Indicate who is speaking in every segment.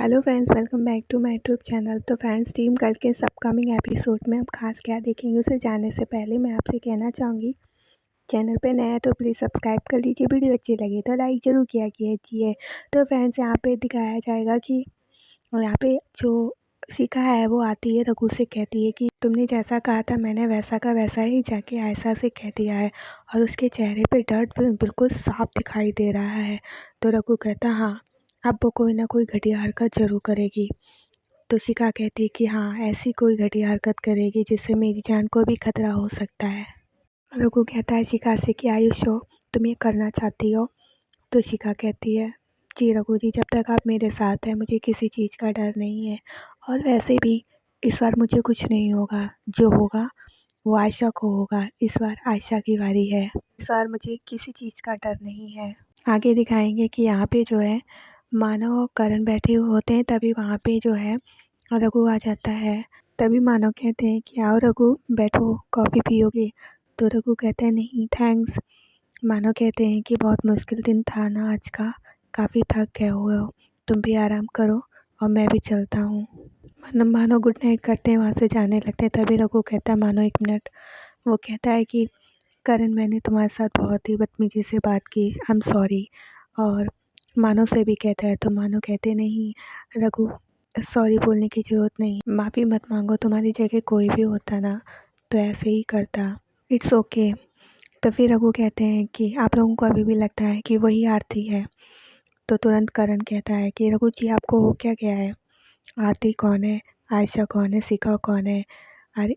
Speaker 1: Hello friends, welcome back to my YouTube channel. तो friends, team girl के इस upcoming episode में हम खास क्या देखेंगे उसे जानने से पहले मैं आपसे कहना चाहूँगी, चैनल पे नया है तो प्लीज़ सब्सक्राइब कर लीजिए। वीडियो अच्छी लगी तो लाइक ज़रूर किया कीजिए। तो फ्रेंड्स, यहाँ पे दिखाया जाएगा कि यहाँ पे जो शिखा है वो आती है, रघु से कहती है कि तुमने जैसा कहा था मैंने वैसा का वैसा ही जाके आयशा से कह दिया है, और उसके चेहरे पे दर्द बिल्कुल साफ दिखाई दे रहा है। तो रघु कहता हाँ, अब वो कोई ना कोई घटिया हरकत ज़रूर करेगी। तो शिखा कहती है कि हाँ, ऐसी कोई घटिया हरकत करेगी जिससे मेरी जान को भी खतरा हो सकता है। रघु कहता है शिखा से कि आयुष हो, तुम ये करना चाहती हो? तो शिखा कहती है जी रघु जी, जब तक आप मेरे साथ हैं मुझे किसी चीज़ का डर नहीं है, और वैसे भी इस बार मुझे कुछ नहीं होगा। जो होगा वो आयशा को होगा। इस बार आयशा की बारी है। इस बार मुझे किसी चीज़ का डर नहीं है। आगे दिखाएंगे कि यहाँ पे जो है मानव और करण बैठे हुए होते हैं, तभी वहाँ पे जो है रघु आ जाता है। तभी मानव कहते हैं कि आओ रघु, बैठो, कॉफ़ी पियोगे? तो रघु कहते हैं नहीं थैंक्स। मानव कहते हैं कि बहुत मुश्किल दिन था ना आज का, काफ़ी थक गए हुए हो, तुम भी आराम करो और मैं भी चलता हूँ। मानव गुड नाइट करते हैं, वहाँ से जाने लगते हैं। तभी रघु कहता है मानव एक मिनट। वो कहता है कि करण, मैंने तुम्हारे साथ बहुत ही बदतमीजी से बात की, आई एम सॉरी। और मानव से भी कहता है, तो मानव कहते नहीं रघु, सॉरी बोलने की ज़रूरत नहीं, माफ़ी मत मांगो, तुम्हारी जगह कोई भी होता ना तो ऐसे ही करता, इट्स ओके। तो फिर रघु कहते हैं कि आप लोगों को अभी भी लगता है कि वही आरती है? तो तुरंत करण कहता है कि रघु जी, आपको हो क्या गया है? आरती कौन है? आयशा कौन है? शिखा कौन है? अरे,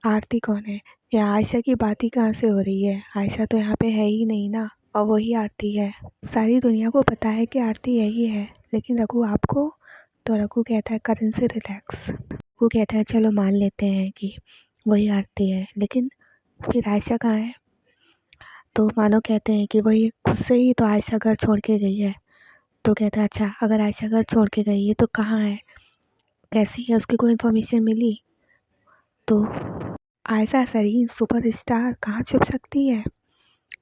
Speaker 1: आरती कौन है? या आयशा की बात ही कहाँ से हो रही है? आयशा तो यहाँ पे है ही नहीं ना, और वही आरती है। सारी दुनिया को पता है कि आरती यही है, लेकिन रघु आपको? तो रघु कहता है करण से रिलैक्स। वो कहता है चलो मान लेते हैं कि वही आरती है, लेकिन फिर आयशा कहाँ है? तो मानो कहते हैं कि वही खुद से ही तो आयशा घर छोड़ के गई है। तो कहता है अच्छा, अगर आयशा घर छोड़ के गई है तो कहाँ है, कैसी है, उसकी कोई इन्फॉर्मेशन मिली? तो आयशा सरीन सुपरस्टार कहाँ छुप सकती है?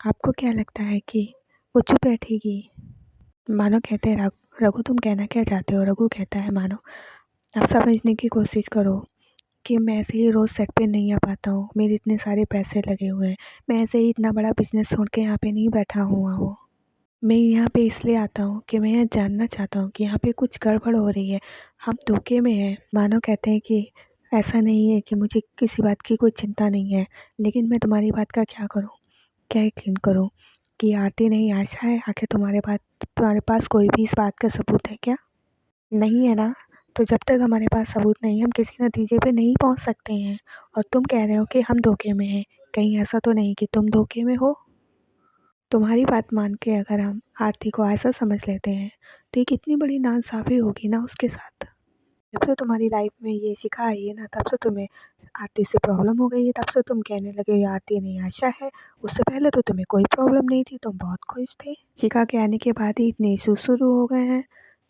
Speaker 1: आपको क्या लगता है कि वो चुप बैठेगी? मानो कहते हैं रघु तुम कहना क्या चाहते हो? रघु कहता है मानो, आप समझने की कोशिश करो कि मैं ऐसे ही रोज़ सेट पे नहीं आ पाता हूँ, मेरे इतने सारे पैसे लगे हुए हैं, मैं ऐसे ही इतना बड़ा बिजनेस छोड़ के यहाँ पे नहीं बैठा हुआ हूँ। मैं यहाँ पे इसलिए आता हूँ कि मैं यह जानना चाहता हूँ कि यहाँ पे कुछ गड़बड़ हो रही है, हम धोखे में हैं। मानव कहते हैं कि ऐसा नहीं है कि मुझे किसी बात की कोई चिंता नहीं है, लेकिन मैं तुम्हारी बात का क्या करूँ, क्या यकीन करूँ कि आरती नहीं आयशा है? आखिर तुम्हारे पास कोई भी इस बात का सबूत है क्या? नहीं है ना? तो जब तक हमारे पास सबूत नहीं है हम किसी नतीजे पे नहीं पहुँच सकते हैं। और तुम कह रहे हो कि हम धोखे में हैं, कहीं ऐसा तो नहीं कि तुम धोखे में हो? तुम्हारी बात मान के अगर हम आरती को ऐसा समझ लेते हैं तो ये कितनी बड़ी नाइंसाफ़ी होगी ना उसके साथ। जब से तुम्हारी लाइफ में ये शिखा आई है ना, तब से तुम्हें आरती से प्रॉब्लम हो गई है, तब से तुम कहने लगे ये आरती नहीं आयशा है। उससे पहले तो तुम्हें कोई प्रॉब्लम नहीं थी, तुम बहुत खुश थे। शिखा के आने के बाद ही इतने इशू शुरू हो गए हैं।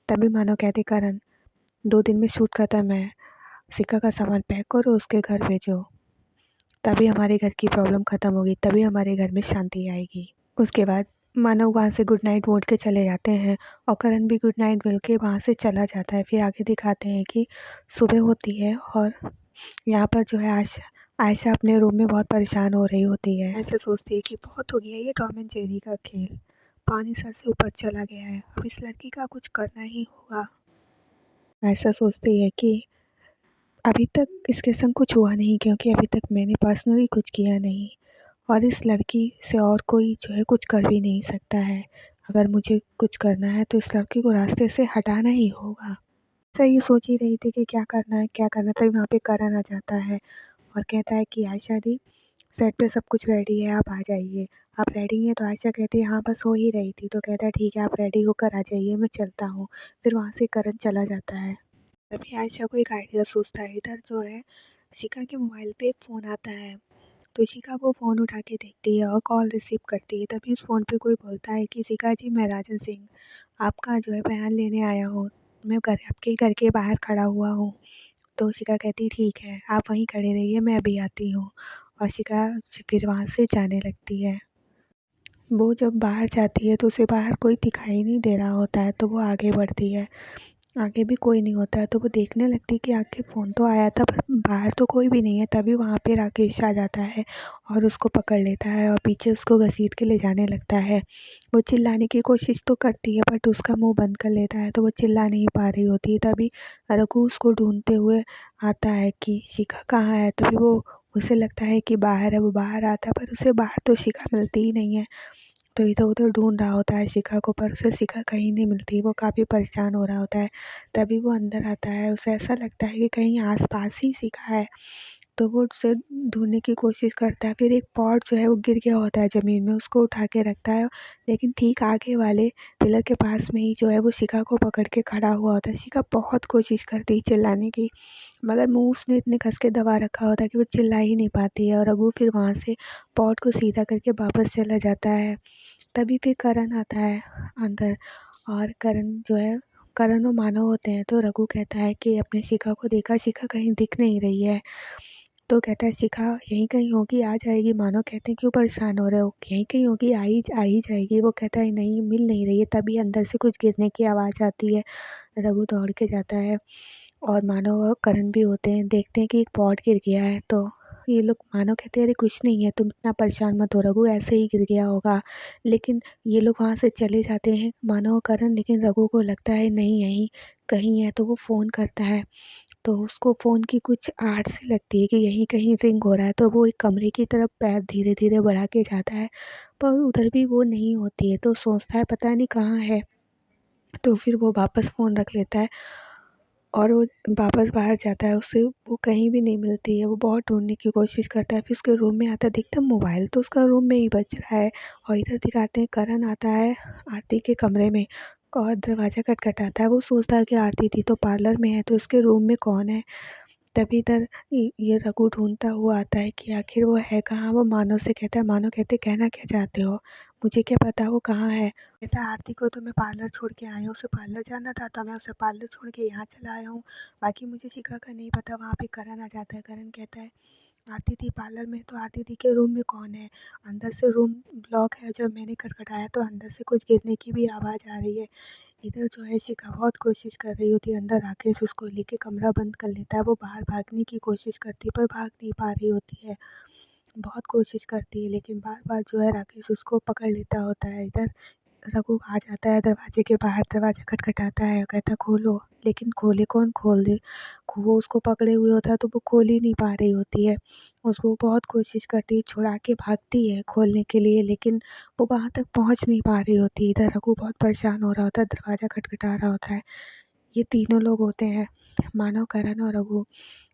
Speaker 1: तभी मानो कहते करण, 2 दिन में शूट खत्म है, शिखा का सामान पैक करो, उसके घर भेजो, तभी हमारे घर की प्रॉब्लम ख़त्म होगी, तभी हमारे घर में शांति आएगी। उसके बाद मानव वहाँ से गुड नाइट बोल के चले जाते हैं, और करण भी गुड नाइट बोल के वहाँ से चला जाता है। फिर आगे दिखाते हैं कि सुबह होती है और यहाँ पर जो है आयशा आयशा अपने रूम में बहुत परेशान हो रही होती है। ऐसे सोचती है कि बहुत हो गया ये टॉम एंड जेरी का खेल, पानी सर से ऊपर चला गया है, अब इस लड़की का कुछ करना ही होगा। ऐसा सोचती है कि अभी तक इसके संग कुछ हुआ नहीं, क्योंकि अभी तक मैंने पर्सनली कुछ किया नहीं, और इस लड़की से और कोई जो है कुछ कर भी नहीं सकता है। अगर मुझे कुछ करना है तो इस लड़की को रास्ते से हटाना ही होगा। ऐसा ये सोच ही रही थी कि क्या करना है क्या करना, तभी वहाँ पे करण आ जाता है और कहता है कि आयशा दी, सेट पे सब कुछ रेडी है, आप आ जाइए। आप रेडी हैं? तो आयशा कहती है हाँ बस हो ही रही थी। तो कहता है ठीक है, आप रेडी होकर आ जाइए, मैं चलता हूँ। फिर वहाँ से करण चला जाता है। तभी आयशा को एक आइडिया सोचता है। इधर जो है शिखा के मोबाइल पे एक फ़ोन आता है, तो शिखा वो फ़ोन उठा के देखती है और कॉल रिसीव करती है। तभी उस फ़ोन पे कोई बोलता है कि शिखा जी, मैं राजन सिंह आपका जो है बयान लेने आया हूँ, मैं आपके घर के बाहर खड़ा हुआ हूँ। तो शिखा कहती ठीक है, आप वहीं खड़े रहिए, मैं अभी आती हूँ। और शिखा फिर वहाँ से जाने लगती है। वो जब बाहर जाती है तो उसे बाहर कोई दिखाई नहीं दे रहा होता है, तो वो आगे बढ़ती है। आगे भी कोई नहीं होता है, तो वो देखने लगती है कि आगे फ़ोन तो आया था पर बाहर तो कोई भी नहीं है। तभी वहाँ पे राकेश आ जाता है और उसको पकड़ लेता है और पीछे उसको घसीट के ले जाने लगता है। वो चिल्लाने की कोशिश तो करती है बट उसका मुँह बंद कर लेता है, तो वो चिल्ला नहीं पा रही होती है। तभी रघु उसको ढूँढते हुए आता है कि शिखा कहाँ है? तभी वो उसे लगता है कि बाहर है, वो बाहर आता है पर उसे बाहर तो शिखा मिलती ही नहीं है। तो इधर-उधर ढूँढ रहा होता है शिखा को, पर उसे शिखा कहीं नहीं मिलती। वो काफ़ी परेशान हो रहा होता है। तभी वो अंदर आता है, उसे ऐसा लगता है कि कहीं आस-पास ही शिखा है, तो वो उसे ढूँढने की कोशिश करता है। फिर एक पॉट जो है वो गिर गया होता है ज़मीन में, उसको उठा के रखता है, लेकिन ठीक आगे वाले पिलर के पास में ही जो है वो शिखा को पकड़ के खड़ा हुआ होता है। शिखा बहुत कोशिश करती है चिल्लाने की, मगर मुँह उसने इतने कस के दबा रखा होता है कि वो चिल्ला ही नहीं पाती है और रघु फिर वहाँ से पॉट को सीधा करके वापस चला जाता है। तभी फिर करण आता है अंदर, और करण जो है, करण और मानव होते हैं। तो रघु कहता है कि अपने शिखा को देखा, शिखा कहीं दिख नहीं रही है। तो कहता है शिखा यहीं कहीं होगी, आ जाएगी। मानव कहते हैं क्यों परेशान हो रहे हो, यहीं कहीं होगी, आ ही जाएगी। वो कहता है नहीं, मिल नहीं रही है। तभी अंदर से कुछ गिरने की आवाज़ आती है। रघु दौड़ के जाता है और मानव और करण भी होते हैं, देखते हैं कि एक पॉट गिर गया है। तो ये लोग, मानव कहते हैं अरे कुछ नहीं है, तुम इतना परेशान मत हो रघु, ऐसे ही गिर गया होगा। लेकिन ये लोग वहाँ से चले जाते हैं, मानव और करण, लेकिन रघु को लगता है नहीं यहीं कहीं है। तो वो फ़ोन करता है, तो उसको फ़ोन की कुछ आहट सी लगती है कि यहीं कहीं रिंग हो रहा है। तो वो एक कमरे की तरफ पैर धीरे धीरे बढ़ा के जाता है, पर उधर भी वो नहीं होती है। तो सोचता है पता नहीं कहाँ है। तो फिर वो वापस फ़ोन रख लेता है और वो वापस बाहर जाता है। उससे वो कहीं भी नहीं मिलती है। वो बहुत ढूँढने की कोशिश करता है, फिर उसके रूम में आता है, देखता है मोबाइल तो उसका रूम में ही बज रहा है। और इधर दिखाते हैं करण आता है आरती के कमरे में और दरवाज़ा खटखटाता है। वो सोचता है कि आरती थी तो पार्लर में है, तो उसके रूम में कौन है? तभी इधर ये रघु ढूँढता हुआ आता है कि आखिर वो है कहाँ? वो मानव से कहता है, मानव कहते कहना क्या चाहते हो? मुझे क्या पता वो कहाँ है? कहता है आरती को तो मैं पार्लर छोड़ के आया हूँ, उसे पार्लर जाना था तो मैं उसे पार्लर छोड़ के यहाँ चला आया हूँ। बाकी मुझे शिखा का नहीं पता। वहाँ पे करण आ जाता है। करण कहता है आरती थी पार्लर में, तो आरती थी के रूम में कौन है? अंदर से रूम लॉक है, जब मैंने खटखटाया तो अंदर से कुछ गिरने की भी आवाज़ आ रही है। इधर जो है शिखा बहुत कोशिश कर रही होती है, अंदर राकेश उसको लेके कमरा बंद कर लेता है। वो बाहर भागने की कोशिश करती है पर भाग नहीं पा रही होती है। बहुत कोशिश करती है लेकिन बार-बार जो है राकेश उसको पकड़ लेता होता है। इधर रघु आ जाता है दरवाजे के बाहर, दरवाज़ा खटखटाता है, कहता है खोलो, लेकिन खोले कौन? खोल दे। वो उसको पकड़े हुए होता है तो वो खोल ही नहीं पा रही होती है। उसको बहुत कोशिश करती है, छुड़ा के भागती है खोलने के लिए, लेकिन वो वहाँ तक पहुँच नहीं पा रही होती। इधर रघु बहुत परेशान हो रहा होता है, दरवाज़ा खटखटा रहा होता है। ये तीनों लोग होते हैं, मानव, करण और रघु।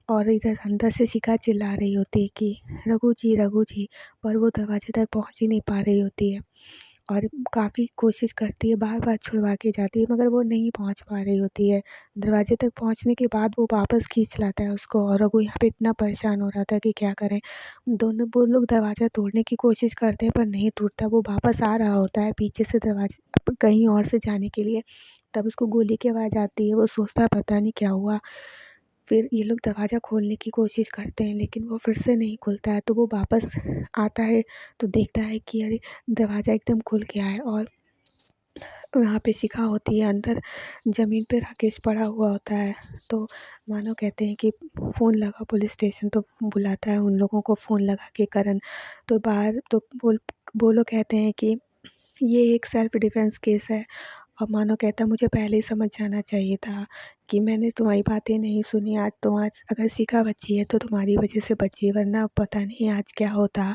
Speaker 1: और इधर अंदर से शिखा चिल्ला रही होती है कि रघु जी, पर वो दरवाजे तक पहुँच ही नहीं पा रही होती है। और काफ़ी कोशिश करती है, बार-बार छुड़वा के जाती है मगर वो नहीं पहुँच पा रही होती है। दरवाजे तक पहुँचने के बाद वो वापस खींच लाता है उसको और रघु यहाँ पे इतना परेशान हो रहा था कि क्या करें। दोनों वो लोग दरवाज़ा तोड़ने की कोशिश करते हैं पर नहीं टूटता। वो वापस आ रहा होता है पीछे से दरवाजे कहीं और से जाने के लिए, तब उसको गोली की आवाज़ आती है। वो सोचता है पता नहीं क्या हुआ। फिर ये लोग दरवाज़ा खोलने की कोशिश करते हैं लेकिन वो फिर से नहीं खुलता है। तो वो वापस आता है तो देखता है कि अरे! दरवाज़ा एकदम खुल गया है और वहाँ पे शिखा होती है। अंदर ज़मीन पे राकेश पड़ा हुआ होता है। तो मानव कहते हैं कि फ़ोन लगा पुलिस स्टेशन, तो बुलाता है उन लोगों को फ़ोन लगा के करण। तो बाहर तो वो लोग कहते हैं कि ये एक सेल्फ़ डिफेंस केस है। और मानव कहता है मुझे पहले ही समझ जाना चाहिए था कि मैंने तुम्हारी बातें नहीं सुनी। आज अगर शिखा बची है तो तुम्हारी वजह से बची है, वरना पता नहीं आज क्या होता।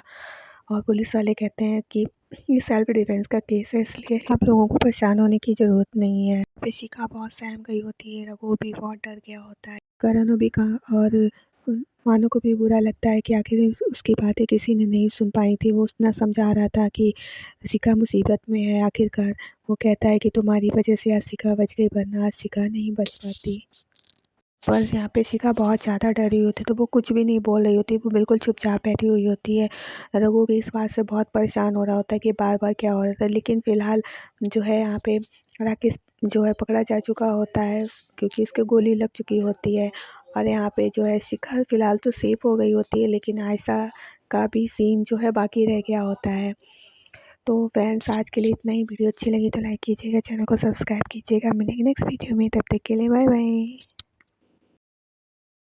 Speaker 1: और पुलिस वाले कहते हैं कि ये सेल्फ डिफेंस का केस है, इसलिए आप लोगों को परेशान होने की ज़रूरत नहीं है। पे शिखा बहुत सहम गई होती है, रघु भी बहुत डर गया होता है, करण भी कहा, और मानो को भी बुरा लगता है कि आखिर उसकी बातें किसी ने नहीं सुन पाई थी। वो उतना समझा रहा था कि शिखा मुसीबत में है आखिरकार। वो कहता है कि तुम्हारी वजह से आज शिखा बच गई, वरना आज शिखा नहीं बच पाती। पर यहाँ पे शिखा बहुत ज़्यादा डरी होती है, तो वो कुछ भी नहीं बोल रही होती, वो बिल्कुल चुपचाप बैठी हुई होती है। रघु भी इस बात से बहुत परेशान हो रहा होता है कि बार-बार क्या हो रहा था, लेकिन फ़िलहाल जो है यहाँ पे राकेश जो है पकड़ा जा चुका होता है, क्योंकि उसके गोली लग चुकी होती है। और यहाँ पे जो है शिखा फ़िलहाल तो सेफ हो गई होती है, लेकिन आयशा का भी सीन जो है बाकी रह गया होता है। तो फ्रेंड्स आज के लिए इतना ही। वीडियो अच्छी लगी तो लाइक कीजिएगा, चैनल को सब्सक्राइब कीजिएगा। मिलेंगे नेक्स्ट वीडियो में, तब तक के लिए बाय बाय।